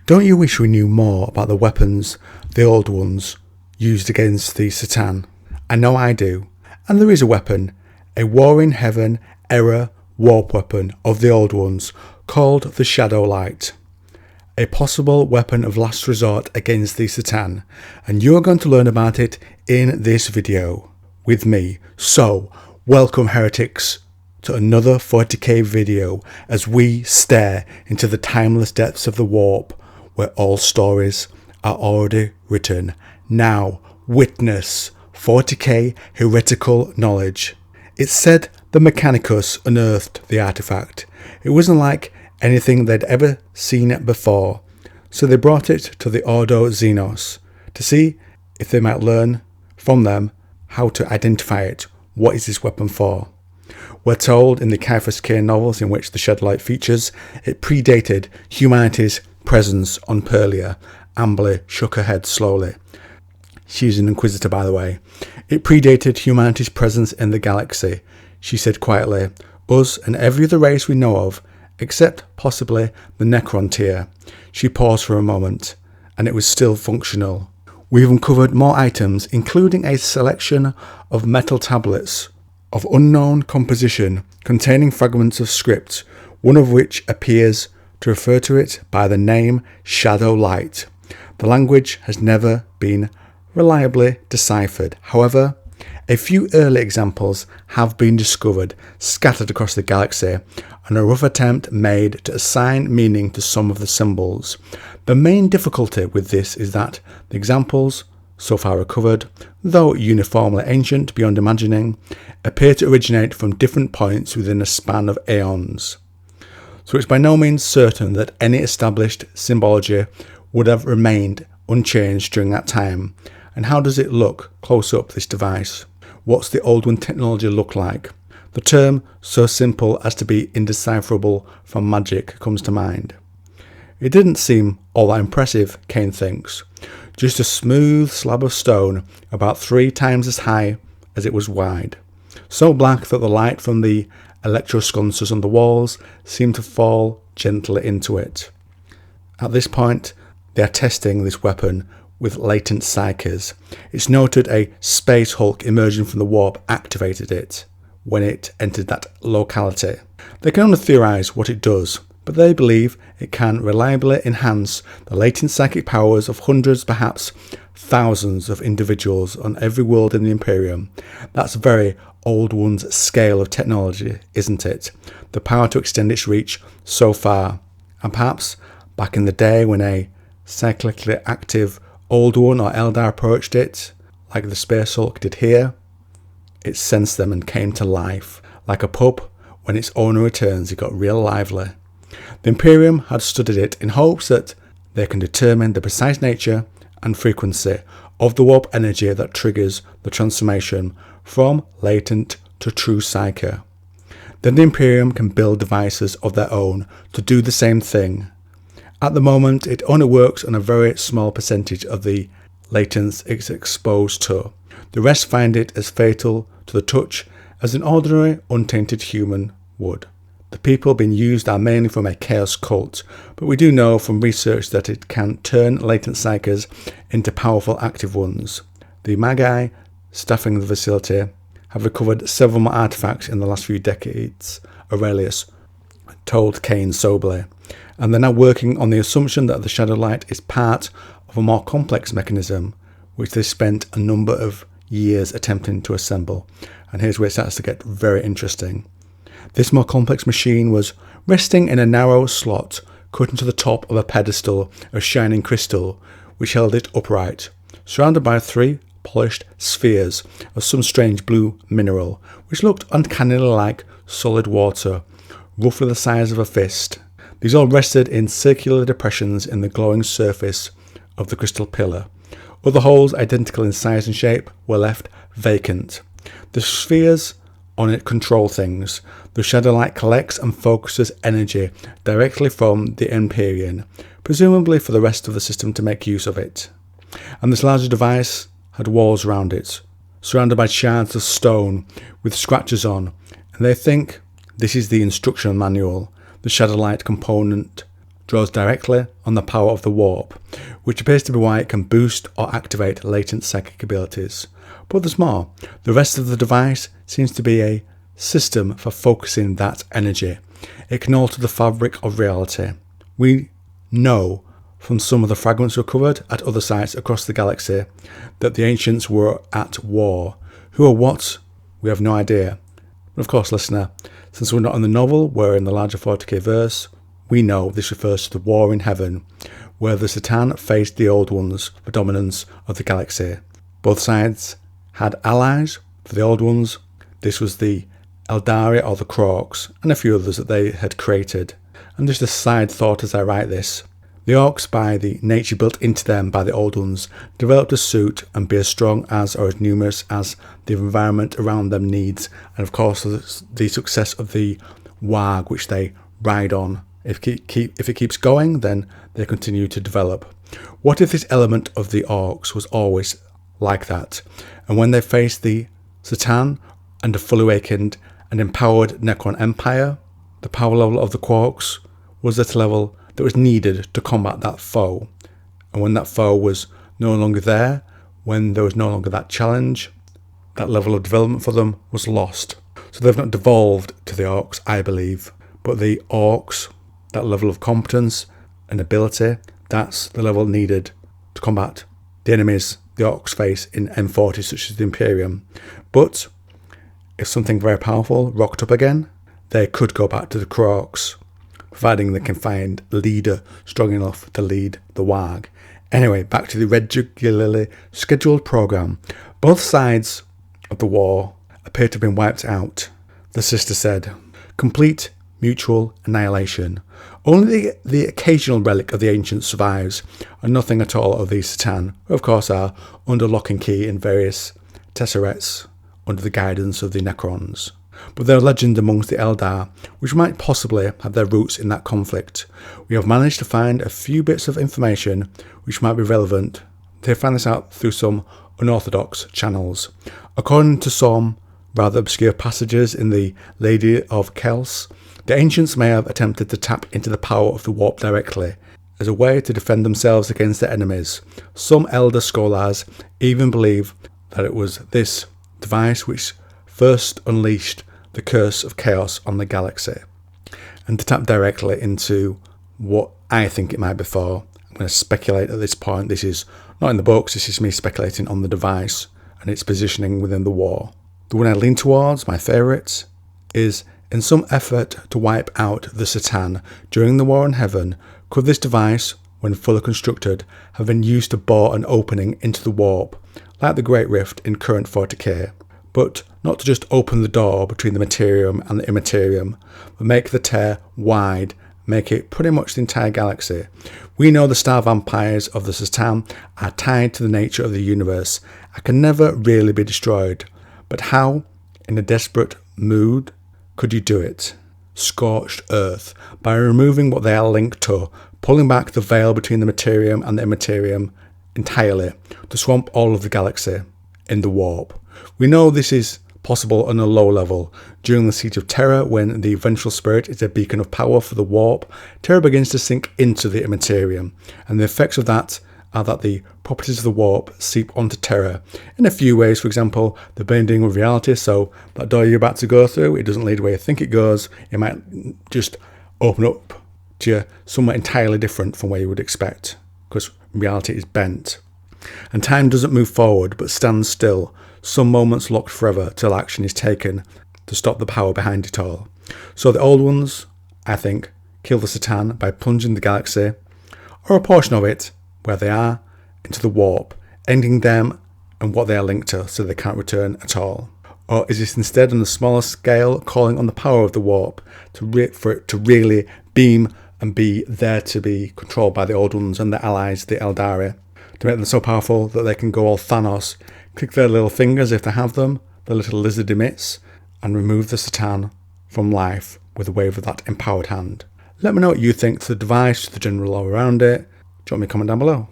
Don't you wish we knew more about the weapons the old ones used against the Satan? I know I do. And there is a weapon, a War in Heaven era warp weapon of the old ones called the Shadowlight. A possible weapon of last resort against the Satan, and you're going to learn about it in this video with me. So, welcome heretics to another 40k video as we stare into the timeless depths of the warp where all stories are already written. Now, witness 40k heretical knowledge. It's said the Mechanicus unearthed the artifact. It wasn't like anything they'd ever seen it before, so they brought it to the Ordo Xenos to see if they might learn from them how to identify it. What is this weapon for? We're told in the Caiaphas Cain novels in which the Shadowlight features, it predated humanity's presence on Perlia. Amberly shook her head slowly. She's an Inquisitor, by the way. It predated humanity's presence in the galaxy, she said quietly. Us and every other race we know of, except possibly the Necron tier. She paused for a moment, and it was still functional. We've uncovered more items, including a selection of metal tablets of unknown composition containing fragments of script, one of which appears to refer to it by the name Shadowlight. The language has never been reliably deciphered. However, a few early examples have been discovered scattered across the galaxy, and a rough attempt made to assign meaning to some of the symbols. The main difficulty with this is that the examples, so far recovered, though uniformly ancient beyond imagining, appear to originate from different points within a span of aeons. So it's by no means certain that any established symbology would have remained unchanged during that time. And how does it look close up, this device? What's the old one technology look like? The term, so simple as to be indecipherable from magic, comes to mind. It didn't seem all that impressive, Cain thinks. Just a smooth slab of stone about 3 times as high as it was wide. So black that the light from the electrosconces on the walls seemed to fall gently into it. At this point, they are testing this weapon with latent psyches. It's noted a space hulk emerging from the warp activated it when it entered that locality. They can only theorize what it does, but they believe it can reliably enhance the latent psychic powers of hundreds, perhaps thousands of individuals on every world in the Imperium. That's very old one's scale of technology, isn't it? The power to extend its reach so far. And perhaps back in the day when a cyclically active old one or Eldar approached it, like the space hulk did here, it sensed them and came to life. Like a pup, when its owner returns, it got real lively. The Imperium had studied it in hopes that they can determine the precise nature and frequency of the warp energy that triggers the transformation from latent to true psyche. Then the Imperium can build devices of their own to do the same thing. At the moment, it only works on a very small percentage of the latents it's exposed to. The rest find it as fatal to the touch as an ordinary, untainted human would. The people being used are mainly from a chaos cult, but we do know from research that it can turn latent psyches into powerful active ones. The Magi staffing the facility have recovered several more artifacts in the last few decades, Aurelius told Cain soberly, and they're now working on the assumption that the Shadowlight is part of a more complex mechanism, which they spent a number of years attempting to assemble. And here's where it starts to get very interesting. This more complex machine was resting in a narrow slot cut into the top of a pedestal of shining crystal, which held it upright, surrounded by 3 polished spheres of some strange blue mineral, which looked uncannily like solid water, roughly the size of a fist. These all rested in circular depressions in the glowing surface of the crystal pillar. Other holes, identical in size and shape, were left vacant. The spheres on it control things. The Shadowlight collects and focuses energy directly from the Imperium, presumably for the rest of the system to make use of it. And this larger device had walls around it, surrounded by shards of stone with scratches on, and they think this is the instruction manual, the Shadowlight component draws directly on the power of the warp, which appears to be why it can boost or activate latent psychic abilities. But there's more. The rest of the device seems to be a system for focusing that energy. It can alter the fabric of reality. We know from some of the fragments recovered at other sites across the galaxy that the ancients were at war. Who or what? We have no idea. But of course, listener, since we're not in the novel, we're in the larger 40k verse, we know this refers to the war in heaven, where the Satan faced the Old Ones for dominance of the galaxy. Both sides had allies. For the Old Ones, this was the Eldar or the Crocs, and a few others that they had created. And just a side thought as I write this, the Orcs, by the nature built into them by the Old Ones, developed to suit and be as strong as or as numerous as the environment around them needs, and of course the success of the Warg which they ride on. If it keeps going, then they continue to develop. What if this element of the Orcs was always like that, and when they faced the Satan and a fully awakened and empowered Necron Empire, the power level of the Quarks was at a level that was needed to combat that foe. And when that foe was no longer there, when there was no longer that challenge, that level of development for them was lost. So they've not devolved to the Orcs, I believe. But the Orcs, that level of competence and ability, that's the level needed to combat the enemies the Orcs face in M40, such as the Imperium. But if something very powerful rocked up again, they could go back to the Crocs, providing they can find a leader strong enough to lead the Warg. Anyway, back to the regularly scheduled programme. Both sides of the war appear to have been wiped out, the sister said. Complete mutual annihilation. Only the occasional relic of the ancients survives, and nothing at all of these Satan, who of course are under lock and key in various tesserets under the guidance of the Necrons. But there are legends amongst the Eldar which might possibly have their roots in that conflict. We have managed to find a few bits of information which might be relevant. They found this out through some unorthodox channels. According to some rather obscure passages in the Lady of Kels, the ancients may have attempted to tap into the power of the warp directly as a way to defend themselves against their enemies. Some elder scholars even believe that it was this device which first unleashed the curse of chaos on the galaxy. And to tap directly into what I think it might be for, I'm going to speculate at this point. This is not in the books, this is me speculating on the device and its positioning within the war. The one I lean towards, my favourite, is in some effort to wipe out the Satan during the war in heaven, could this device, when fully constructed, have been used to bore an opening into the warp, like the Great Rift in current 40k, but not to just open the door between the materium and the immaterium, but make the tear wide, make it pretty much the entire galaxy. We know the star vampires of the Satan are tied to the nature of the universe and can never really be destroyed. But how, in a desperate mood, could you do it? Scorched earth, by removing what they are linked to, pulling back the veil between the materium and the immaterium entirely, to swamp all of the galaxy in the warp. We know this is possible on a low level. During the Siege of Terror, when the Vengeful Spirit is a beacon of power for the warp, Terror begins to sink into the immaterium, and the effects of that are that the properties of the warp seep onto Terror in a few ways. For example, the bending of reality, so that door you're about to go through, it doesn't lead where you think it goes. It might just open up to you somewhere entirely different from where you would expect, because reality is bent. And time doesn't move forward, but stands still, some moments locked forever till action is taken to stop the power behind it all. So the Old Ones, I think, kill the Satan by plunging the galaxy, or a portion of it, where they are, into the warp, ending them and what they are linked to so they can't return at all. Or is this instead on a smaller scale calling on the power of the warp for it to really beam and be there to be controlled by the Old Ones and their allies, the Eldar, to make them so powerful that they can go all Thanos, click their little fingers if they have them, the little lizard emits, and remove the Satan from life with a wave of that empowered hand. Let me know what you think to the device, to the general lore around it. Drop me a comment down below.